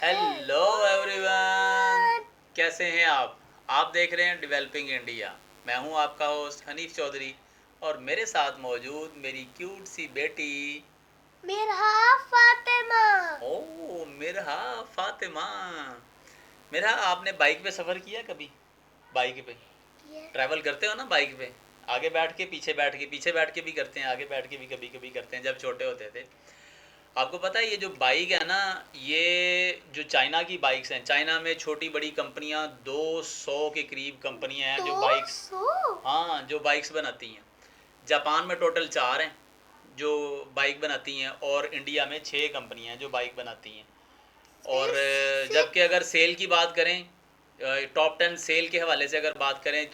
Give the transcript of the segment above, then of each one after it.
Hello everyone, कैसे हैं आप देख रहे हैं डेवलपिंग इंडिया। मैं हूं आपका होस्ट हनीफ चौधरी और मेरे साथ मौजूद मेरी क्यूट सी बेटी मिरहा फातिमा। ओ मिरहा फातिमा। मिरहा, आपने बाइक पे सफ़र किया कभी? बाइक पे ट्रैवल करते हो ना बाइक पे? आगे बैठ के, पीछे बैठ के भी करते हैं, आगे बैठ के भी कभी कभी करते हैं जब छोटे होते थे। आपको पता है ये जो बाइक है ना, ये जो चाइना की बाइक्स हैं, चाइना में छोटी बड़ी कंपनियां 200 के करीब कंपनियां हैं जो बाइक्स, 200? हाँ, जो बाइक्स बनाती हैं। जापान में टोटल 4 हैं जो बाइक बनाती हैं और इंडिया में 6 कंपनियां हैं जो बाइक बनाती हैं। और जबकि अगर सेल की बात करें, टॉप 10 सेल के हवाले से अगर बात करें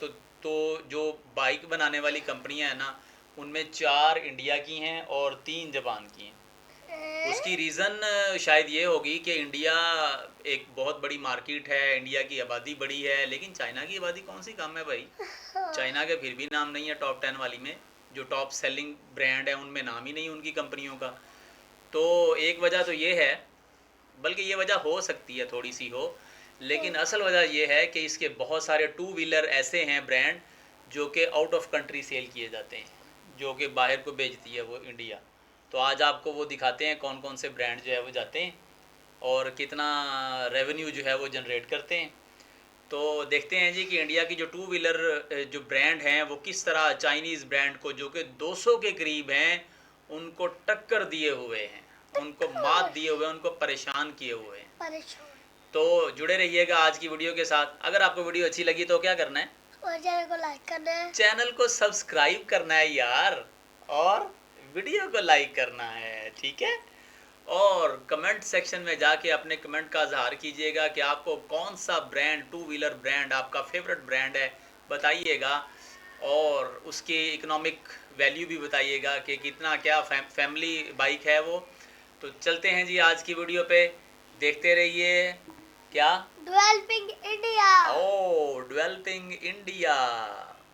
तो जो बाइक बनाने वाली कंपनियां हैं ना, उनमें 4 इंडिया की हैं और 3 जापान की हैं। उसकी रीज़न शायद ये होगी कि इंडिया एक बहुत बड़ी मार्केट है, इंडिया की आबादी बड़ी है, लेकिन चाइना की आबादी कौन सी कम है भाई। चाइना के फिर भी नाम नहीं है टॉप 10 वाली में, जो टॉप सेलिंग ब्रांड है उनमें नाम ही नहीं उनकी कंपनियों का। तो एक वजह तो ये है, बल्कि ये वजह हो सकती है थोड़ी सी हो, लेकिन असल वजह ये है कि इसके बहुत सारे 2 व्हीलर ऐसे हैं ब्रांड जो कि आउट ऑफ कंट्री सेल किए जाते हैं, जो कि बाहर को भेजती है वो इंडिया। तो आज आपको वो दिखाते हैं कौन कौन से ब्रांड जो है वो जाते हैं और कितना रेवेन्यू जो है वो जनरेट करते हैं। तो देखते हैं जी कि इंडिया की जो 2 व्हीलर जो ब्रांड हैं वो किस तरह चाइनीज़ ब्रांड को, जो कि 200 के करीब हैं, उनको टक्कर दिए हुए हैं, उनको मात दिए हुए हैं, उनको परेशान किए हुए हैं। तो जुड़े रहिएगा आज की वीडियो के साथ। अगर आपको वीडियो अच्छी लगी तो क्या करना है? और चैनल को लाइक करना है, चैनल को सब्सक्राइब करना है यार, और वीडियो को लाइक करना है, ठीक है। और कमेंट सेक्शन में जाके अपने कमेंट का इजहार कीजिएगा कि आपको कौन सा ब्रांड, 2 व्हीलर ब्रांड आपका फेवरेट ब्रांड है, बताइएगा। और उसकी इकोनॉमिक वैल्यू भी बताइएगा कि कितना, क्या फैमिली बाइक है वो। तो चलते हैं जी आज की वीडियो पे, देखते रहिए। क्या? Developing India. ओ, डेवलपिंग इंडिया।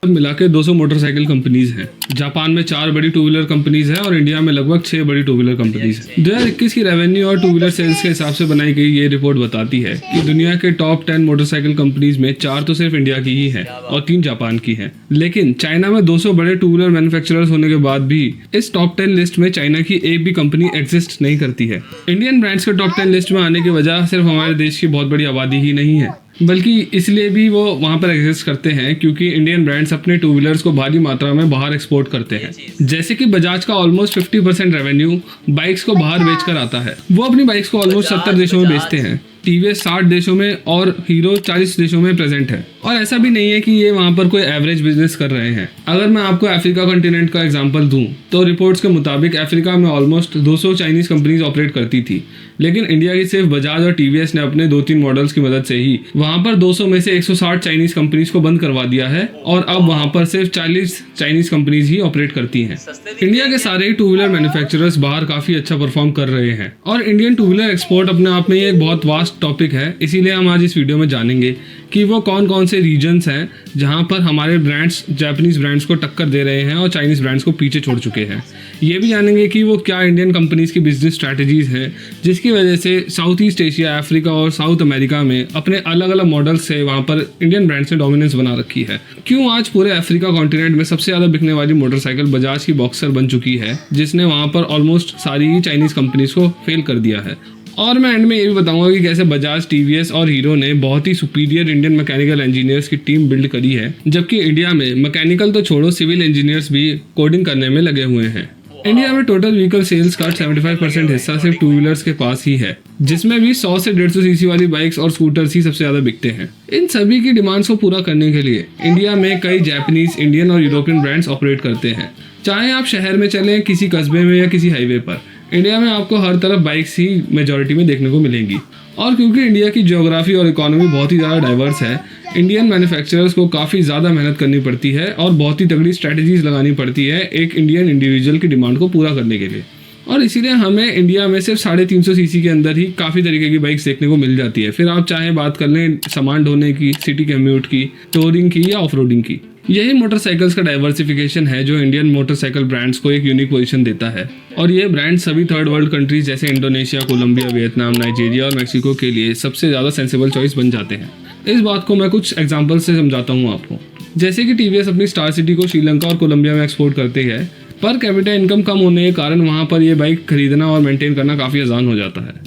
मिला के 200 मोटरसाइकिल कंपनीज हैं। जापान में 4 बड़ी 2 व्हीलर कंपनीज हैं और इंडिया में लगभग 6 बड़ी 2 व्हीलर कंपनीज हैं। 2021 की रेवेन्यू और 2 व्हीलर सेल्स के हिसाब से बनाई गई ये रिपोर्ट बताती है कि दुनिया के टॉप 10 मोटरसाइकिल कंपनीज में 4 तो सिर्फ इंडिया की ही है और 3 जापान की है। लेकिन चाइना में 200 बड़े 2 व्हीलर मैन्युफैक्चरर्स होने के बाद भी इस टॉप 10 लिस्ट में चाइना की एक भी कंपनी एग्जिस्ट नहीं करती है। इंडियन ब्रांड्स के टॉप 10 लिस्ट में आने की वजह सिर्फ हमारे देश की बहुत बड़ी आबादी ही नहीं है, बल्कि इसलिए भी वो वहाँ पर एग्जिस्ट करते हैं क्योंकि इंडियन ब्रांड्स अपने 2 व्हीलर्स को भारी मात्रा में बाहर एक्सपोर्ट करते हैं। जैसे कि बजाज का ऑलमोस्ट 50% रेवेन्यू बाइक्स को बाहर बेचकर आता है। वो अपनी बाइक्स को ऑलमोस्ट 70 देशों में बेचते हैं, टीवीएस 60 देशों में और हीरो 40 देशों में प्रेजेंट है। और ऐसा भी नहीं है कि ये वहाँ पर कोई एवरेज बिजनेस कर रहे हैं। अगर मैं आपको अफ्रीका कॉन्टिनेंट का एग्जांपल दूं तो रिपोर्ट्स के मुताबिक अफ्रीका में ऑलमोस्ट 200 चाइनीज कंपनीज ऑपरेट करती थी, लेकिन इंडिया की सिर्फ बजाज और टीवीएस ने अपने 2-3 मॉडल्स की मदद से ही वहाँ पर 200 में से 160 चाइनीज कंपनीज को बंद करवा दिया है और अब वहाँ पर सिर्फ 40 चाइनीज कंपनीज ही ऑपरेट करती हैं। इंडिया के सारे ही 2 व्हीलर मैन्युफैक्चरर्स बाहर काफी अच्छा परफॉर्म कर रहे हैं और इंडियन 2 व्हीलर एक्सपोर्ट अपने आप में एक बहुत वास्ट टॉपिक है। इसीलिए हम आज इस वीडियो में जानेंगे कि वो कौन कौन से रीजन्स हैं जहां पर हमारे ब्रांड्स जापानीज ब्रांड्स को टक्कर दे रहे हैं और चाइनीज ब्रांड्स को पीछे छोड़ चुके हैं। ये भी जानेंगे कि वो क्या इंडियन कंपनीज की बिजनेस स्ट्रैटेजीज हैं जिसकी वजह से साउथ ईस्ट एशिया, अफ्रीका और साउथ अमेरिका में अपने अलग अलग मॉडल्स से वहाँ पर इंडियन ब्रांड्स ने डोमिनेंस बना रखी है। क्यों आज पूरे अफ्रीका कॉन्टिनेंट में सबसे ज़्यादा बिकने वाली मोटरसाइकिल बजाज की बॉक्सर बन चुकी है, जिसने वहाँ पर ऑलमोस्ट सारी ही चाइनीज कंपनीज को फेल कर दिया है। और मैं एंड में ये भी बताऊंगा कि कैसे बजाज, टीवीएस और हीरो ने बहुत ही सुपीरियर इंडियन मैकेनिकल इंजीनियर्स की टीम बिल्ड करी है, जबकि इंडिया में मैकेनिकल तो छोड़ो, सिविल इंजीनियर्स भी कोडिंग करने में लगे हुए हैं। इंडिया में टोटल व्हीकल सेल्स का 75% हिस्सा सिर्फ 2 व्हीलर्स के पास ही है, जिसमें भी 100 से 150 सीसी वाली बाइक्स और स्कूटर्स ही सबसे ज्यादा बिकते हैं। इन सभी की डिमांड्स को पूरा करने के लिए इंडिया में कई जापानीज, इंडियन और यूरोपियन ब्रांड्स ऑपरेट करते हैं। चाहे आप शहर में चलें, किसी कस्बे में या किसी हाईवे पर, इंडिया में आपको हर तरफ बाइक्स ही मेजॉरिटी में देखने को मिलेंगी। और क्योंकि इंडिया की ज्योग्राफी और इकोनॉमी बहुत ही ज़्यादा डाइवर्स है, इंडियन मैन्युफैक्चरर्स को काफ़ी ज़्यादा मेहनत करनी पड़ती है और बहुत ही तगड़ी स्ट्रैटेजीज लगानी पड़ती है एक इंडियन इंडिविजुअल की डिमांड को पूरा करने के लिए। और इसीलिए हमें इंडिया में सिर्फ 350 सीसी के अंदर ही काफ़ी तरीके की बाइक्स देखने को मिल जाती है। फिर आप चाहे बात कर लें सामान ढोने की, सिटी कम्यूट की, टूरिंग की या ऑफ रोडिंग की। यही मोटरसाइकिल्स का डाइवर्सिफिकेशन है जो इंडियन मोटरसाइकिल ब्रांड्स को एक यूनिक पोजीशन देता है, और ये ब्रांड सभी थर्ड वर्ल्ड कंट्रीज जैसे इंडोनेशिया, कोलंबिया, वियतनाम, नाइजीरिया और मेक्सिको के लिए सबसे ज़्यादा सेंसिबल चॉइस बन जाते हैं। इस बात को मैं कुछ एग्जाम्पल से समझाता हूँ आपको। जैसे कि टीवीएस अपनी स्टार सिटी को श्रीलंका और कोलंबिया में एक्सपोर्ट करती है। पर कैपिटा इनकम कम होने के कारण वहाँ पर ये बाइक खरीदना और मेंटेन करना काफ़ी आसान हो जाता है।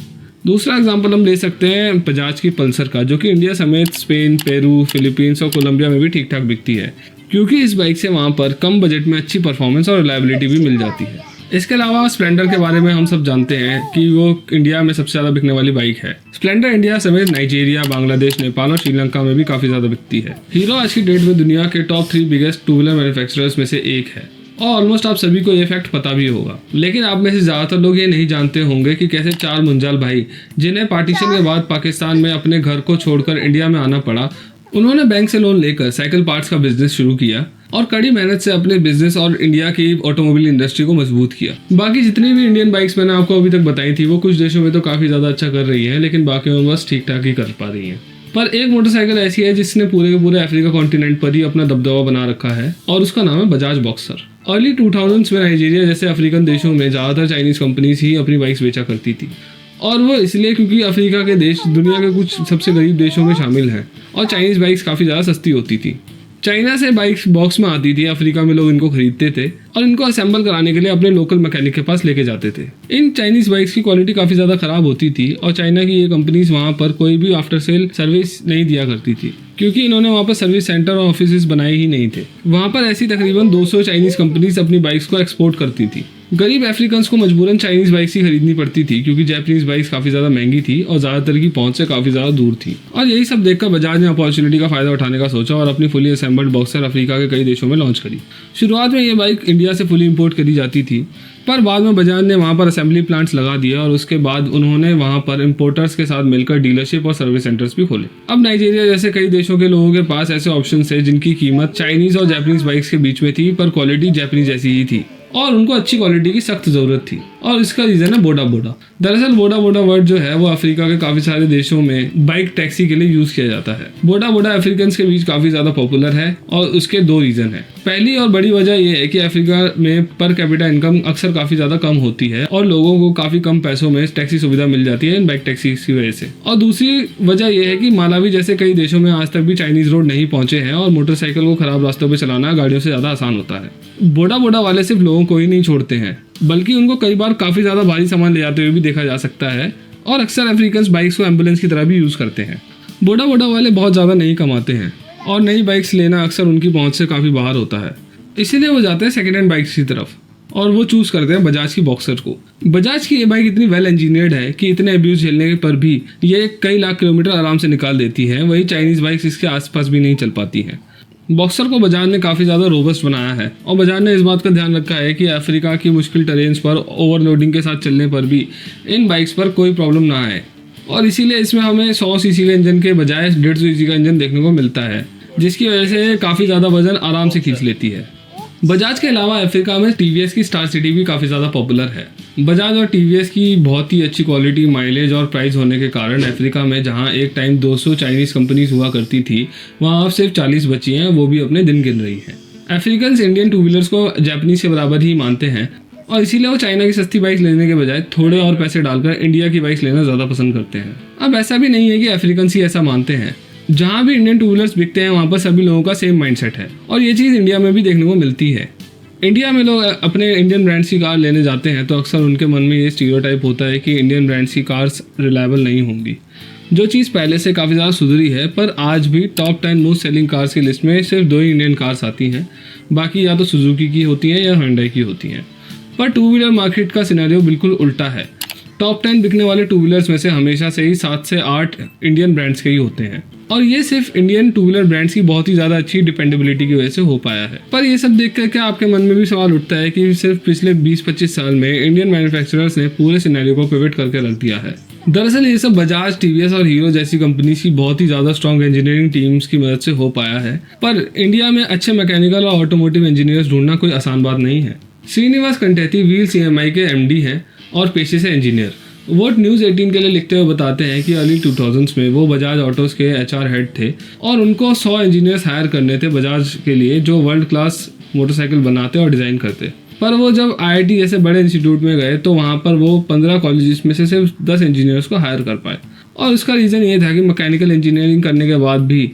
दूसरा एग्जांपल हम ले सकते हैं बजाज की पल्सर का, जो कि इंडिया समेत स्पेन, पेरू, फिलीपींस और कोलंबिया में भी ठीक ठाक बिकती है, क्योंकि इस बाइक से वहाँ पर कम बजट में अच्छी परफॉर्मेंस और रिलायबिलिटी भी मिल जाती है। इसके अलावा स्प्लेंडर के बारे में हम सब जानते हैं कि वो इंडिया में सबसे ज़्यादा बिकने वाली बाइक है। स्प्लेंडर इंडिया समेत नाइजीरिया, बांग्लादेश, नेपाल और श्रीलंका में भी काफ़ी ज़्यादा बिकती है। हीरो आज की डेट में दुनिया के top 3 biggest two wheeler manufacturers में से एक है, और ऑलमोस्ट आप सभी को ये फैक्ट पता भी होगा। लेकिन आप में से ज़्यादातर लोग ये नहीं जानते होंगे कि कैसे 4 मुंजाल भाई, जिन्हें पार्टीशन के बाद पाकिस्तान में अपने घर को छोड़कर इंडिया में आना पड़ा, उन्होंने बैंक से लोन लेकर साइकिल पार्ट्स का बिजनेस शुरू किया और कड़ी मेहनत से अपने बिजनेस और इंडिया की ऑटोमोबाइल इंडस्ट्री को मजबूत किया। बाकी जितनी भी इंडियन बाइक्स मैंने आपको अभी तक बताई थी, वो कुछ देशों में तो काफ़ी ज़्यादा अच्छा कर रही है, लेकिन बाकी में बस ठीक ठाक ही कर पा रही हैं। पर एक मोटरसाइकिल ऐसी है जिसने पूरे के पूरे अफ्रीका कॉन्टिनेंट पर ही अपना दबदबा बना रखा है, और उसका नाम है बजाज बॉक्सर। अर्ली 2000s में नाइजीरिया जैसे अफ्रीकन देशों में ज़्यादातर चाइनीज़ कंपनीज ही अपनी बाइक्स बेचा करती थी, और वो इसलिए क्योंकि अफ्रीका के देश दुनिया के कुछ सबसे गरीब देशों में शामिल हैं और चाइनीज़ बाइक्स काफ़ी ज़्यादा सस्ती होती थी। चाइना से बाइक्स बॉक्स में आती थी, अफ्रीका में लोग इनको खरीदते थे और इनको असेंबल कराने के लिए अपने लोकल मैकेनिक के पास लेके जाते थे। इन चाइनीज़ बाइक्स की क्वालिटी काफ़ी ज़्यादा ख़राब होती थी और चाइना की ये कंपनीज वहाँ पर कोई भी आफ्टर सेल सर्विस नहीं दिया करती थी, क्योंकि इन्होंने वहाँ पर सर्विस सेंटर और ऑफिस बनाए ही नहीं थे। वहाँ पर ऐसी तकरीबन 200 चाइनीज़ कंपनीज अपनी बाइक्स को एक्सपोर्ट करती थी। गरीब अफ्रीकन्स को मजबूरन चाइनीज़ बाइक्स ही खरीदनी पड़ती थी, क्योंकि जापानीज़ बाइक्स काफ़ी ज़्यादा महंगी थी और ज़्यादातर की पहुंच से काफ़ी ज़्यादा दूर थी। और यही सब देखकर बजाज ने अपॉर्चुनिटी का फ़ायदा उठाने का सोचा और अपनी फुली असेंबल्ड बॉक्सर अफ्रीका के कई देशों में लॉन्च करी। शुरुआत में ये बाइक इंडिया से फुली इंपोर्ट करी जाती थी, पर बाद में बजाज ने वहाँ पर असेंबली प्लांट्स लगा दिया और उसके बाद उन्होंने वहाँ पर इंपोर्टर्स के साथ मिलकर डीलरशिप और सर्विस सेंटर्स भी खोले। अब नाइजीरिया जैसे कई देशों के लोगों के पास ऐसे ऑप्शन थे जिनकी कीमत चाइनीज़ और जापानीज़ बाइक्स के बीच में थी, पर क्वालिटी जापानीज़ जैसी ही थी और उनको अच्छी क्वालिटी की सख्त ज़रूरत थी, और इसका रीज़न है बोडा बोडा। दरअसल बोडा बोडा वर्ड जो है वो अफ्रीका के काफ़ी सारे देशों में बाइक टैक्सी के लिए यूज़ किया जाता है। बोडा बोडा अफ्रीकन के बीच काफ़ी ज़्यादा पॉपुलर है और उसके 2 रीज़न है। पहली और बड़ी वजह यह है कि अफ्रीका में पर कैपिटा इनकम अक्सर काफ़ी ज़्यादा कम होती है और लोगों को काफ़ी कम पैसों में टैक्सी सुविधा मिल जाती है इन बाइक टैक्सी की वजह से। और दूसरी वजह यह है कि मालावी जैसे कई देशों में आज तक भी चाइनीज़ रोड नहीं पहुंचे हैं और मोटरसाइकिल को ख़राब रास्तों पर चलाना गाड़ियों से ज़्यादा आसान होता है। बोडा बोडा वाले सिर्फ लोगों को ही नहीं छोड़ते हैं, बल्कि उनको कई बार काफ़ी ज़्यादा भारी सामान ले जाते हुए भी देखा जा सकता है, और अक्सर अफ्रीकन बाइक्स को एम्बुलेंस की तरह भी यूज़ करते हैं। बोडा बोडा वाले बहुत ज़्यादा नहीं कमाते हैं और नई बाइक्स लेना अक्सर उनकी पहुंच से काफ़ी बाहर होता है, इसीलिए वो जाते हैं सेकेंड हैंड बाइक्स की तरफ और वो चूज़ करते हैं बजाज की बॉक्सर को। बजाज की ये बाइक इतनी वेल इंजीनियर्ड है कि इतने अब्यूज़ झेलने पर भी ये कई लाख किलोमीटर आराम से निकाल देती है, वही चाइनीज़ बाइक्स इसके आसपास भी नहीं चल पाती हैं। बॉक्सर को बजाज ने काफ़ी ज़्यादा रोबस्ट बनाया है और बजाज ने इस बात का ध्यान रखा है कि अफ्रीका की मुश्किल टेरेन्स पर ओवरलोडिंग के साथ चलने पर भी इन बाइक्स पर कोई प्रॉब्लम ना आए, और इसीलिए इसमें हमें 100 सीसी के इंजन के बजाय 150 सीसी का इंजन देखने को मिलता है, जिसकी वजह से काफ़ी ज़्यादा वजन आराम से खींच लेती है। बजाज के अलावा अफ्रीका में टीवीएस की स्टार सिटी भी काफ़ी ज़्यादा पॉपुलर है। बजाज और टीवीएस की बहुत ही अच्छी क्वालिटी, माइलेज और प्राइस होने के कारण अफ्रीका में जहां एक टाइम 200 चाइनीज़ कंपनीज हुआ करती थी, वहां अब सिर्फ 40 बची हैं, वो भी अपने दिन गिन रही हैं। अफ्रीकन्स इंडियन टू व्हीलर्स को जापानीज़ के बराबर ही मानते हैं और इसीलिए वो चाइना की सस्ती बाइक लेने के बजाय थोड़े और पैसे डालकर इंडिया की बाइक्स लेना ज़्यादा पसंद करते हैं। अब ऐसा भी नहीं है कि अफ्रीकन्स ही ऐसा मानते हैं, जहाँ भी इंडियन टू व्हीलर्स बिकते हैं वहाँ पर सभी लोगों का सेम माइंडसेट है और ये चीज़ इंडिया में भी देखने को मिलती है। इंडिया में लोग अपने इंडियन ब्रांड्स की कार लेने जाते हैं तो अक्सर उनके मन में ये स्टीरियोटाइप होता है कि इंडियन ब्रांड्स की कार्स रिलायबल नहीं होंगी, जो चीज़ पहले से काफ़ी ज़्यादा सुधरी है। पर आज भी टॉप 10 मोस्ट सेलिंग कार्स की लिस्ट में सिर्फ 2 ही इंडियन कार्स आती हैं, बाकी या तो सुजुकी की होती हैं या हुंडई की होती हैं। पर टू व्हीलर मार्केट का सिनेरियो बिल्कुल उल्टा है। टॉप 10 बिकने वाले टू व्हीलर्स में से हमेशा से ही 7 से 8 इंडियन ब्रांड्स के ही होते हैं, और ये सिर्फ इंडियन टू व्हीलर ब्रांड्स की बहुत ही ज़्यादा अच्छी डिपेंडेबिलिटी की वजह से हो पाया है। पर ये सब देख कर क्या आपके मन में भी सवाल उठता है कि सिर्फ पिछले 20-25 साल में इंडियन मैन्युफैक्चरर्स ने पूरे सिनेरियो को पिवट करके रख दिया है। दरअसल ये सब बजाज, टीवीएस और हीरो जैसी कंपनी की बहुत ही ज़्यादा स्ट्रॉन्ग इंजीनियरिंग टीम्स की मदद से हो पाया है, पर इंडिया में अच्छे मैकेनिकल और ऑटोमोटिव इंजीनियर्स ढूंढना कोई आसान बात नहीं है। श्रीनिवास कंटेती व्हील CMI के MD हैं और पेशे से इंजीनियर। वो न्यूज़ 18 के लिए लिखते हुए बताते हैं कि अर्ली 2000s में वो बजाज ऑटोज के HR हेड थे और उनको 100 इंजीनियर्स हायर करने थे बजाज के लिए जो वर्ल्ड क्लास मोटरसाइकिल बनाते और डिज़ाइन करते। पर वो जब IIT जैसे बड़े इंस्टीट्यूट में गए तो वहाँ पर वो 15 कॉलेजेस में से सिर्फ 10 इंजीनियर्स को हायर कर पाए। और उसका रीज़न ये था कि मैकेनिकल इंजीनियरिंग करने के बाद भी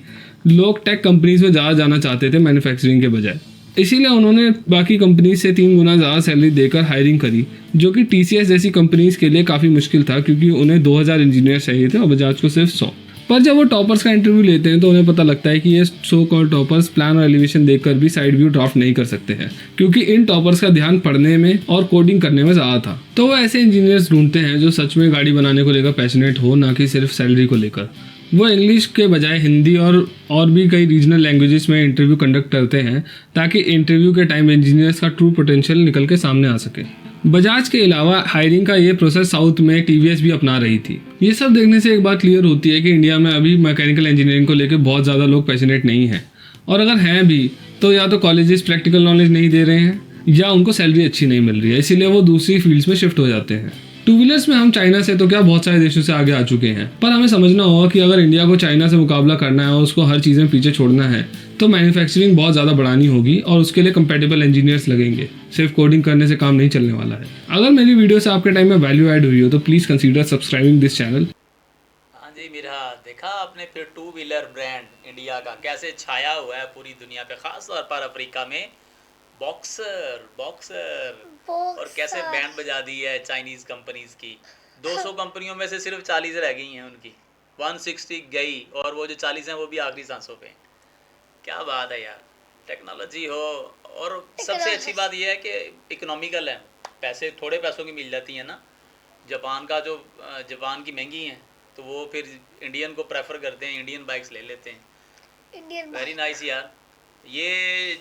लोग टेक कंपनीज में ज़्यादा जाना चाहते थे मैन्युफैक्चरिंग के बजाय। इसीलिए उन्होंने बाकी कंपनी से 3 गुना ज़्यादा सैलरी देकर हायरिंग करी, जो कि TCS जैसी कंपनीज के लिए काफ़ी मुश्किल था क्योंकि उन्हें 2000 इंजीनियर चाहिए थे और बजाज को सिर्फ 100। पर जब वो टॉपर्स का इंटरव्यू लेते हैं तो उन्हें पता लगता है कि ये सो कॉल्ड टॉपर्स प्लान और एलिवेशन देखकर भी साइड व्यू ड्राफ्ट नहीं कर सकते हैं क्योंकि इन टॉपर्स का ध्यान पढ़ने में और कोडिंग करने में ज़्यादा था। तो वो ऐसे इंजीनियर्स ढूंढते हैं जो सच में गाड़ी बनाने को लेकर पैशनेट हो, ना कि सिर्फ सैलरी को लेकर। वो इंग्लिश के बजाय हिंदी और भी कई रीजनल लैंग्वेजेस में इंटरव्यू कंडक्ट करते हैं ताकि इंटरव्यू के टाइम इंजीनियर्स का ट्रू पोटेंशियल निकल के सामने आ सके। बजाज के अलावा हायरिंग का ये प्रोसेस साउथ में TVS भी अपना रही थी। ये सब देखने से एक बात क्लियर होती है कि इंडिया में अभी मैकेनिकल इंजीनियरिंग को लेकर बहुत ज़्यादा लोग पैशनेट नहीं हैं, और अगर हैं भी तो या तो कॉलेजेस प्रैक्टिकल नॉलेज नहीं दे रहे हैं या उनको सैलरी अच्छी नहीं मिल रही है, इसीलिए वो दूसरी फील्ड्स में शिफ्ट हो जाते हैं। टू व्हीलर्स में हम चाइना से तो क्या बहुत सारे देशों से आगे आ चुके हैं, पर हमें समझना होगा कि अगर इंडिया को चाइना से मुकाबला करना है और उसको हर चीज़ में पीछे छोड़ना है तो मैन्युफैक्चरिंग बहुत ज़्यादा बढ़ानी होगी और उसके लिए कंपेटेबल इंजीनियर्स लगेंगे। सिर्फ कोडिंग करने से काम नहीं चलने वाला है। अगर मेरी वीडियो से आपके टाइम में वैल्यू ऐड हुई हो तो please consider subscribing this channel. हाँ जी मिरा, देखा आपने फिर 2 व्हीलर ब्रांड इंडिया का कैसे छाया हुआ है पूरी दुनिया पे, खास तौर पर अफ्रीका में। बॉक्सर और कैसे बैंड बजा दी है चाइनीज कंपनीज की। 200 कंपनियों में से सिर्फ 40 रह गई हैं उनकी, 160 गई और वो जो 40 हैं वो भी आखिरी सांसों पे। क्या बात है यार, टेक्नोलॉजी हो। और सबसे अच्छी बात यह है कि इकोनॉमिकल है, पैसे थोड़े पैसों की मिल जाती हैं ना। जापान की महंगी हैं तो वो फिर इंडियन को प्रेफर करते हैं, इंडियन बाइक्स ले लेते हैं। वेरी नाइस यार। ये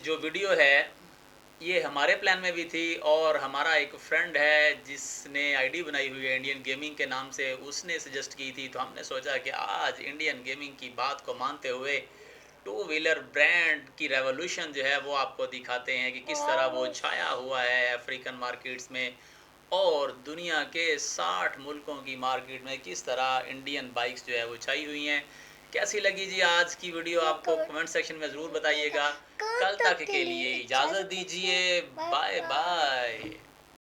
जो वीडियो है ये हमारे प्लान में भी थी और हमारा एक फ्रेंड है जिसने आईडी बनाई हुई है इंडियन गेमिंग के नाम से, उसने सजेस्ट की थी, तो हमने सोचा कि आज इंडियन गेमिंग की बात को मानते हुए 2 व्हीलर ब्रांड की रेवोल्यूशन जो है वो आपको दिखाते हैं कि किस तरह वो छाया हुआ है अफ्रीकन मार्केट्स में और दुनिया के 60 मुल्कों की मार्केट में किस तरह इंडियन बाइक्स जो है वो छाई हुई हैं। कैसी लगी जी आज की वीडियो आपको कमेंट सेक्शन में ज़रूर बताइएगा। कल तक के लिए इजाज़त दीजिए, बाय बाय।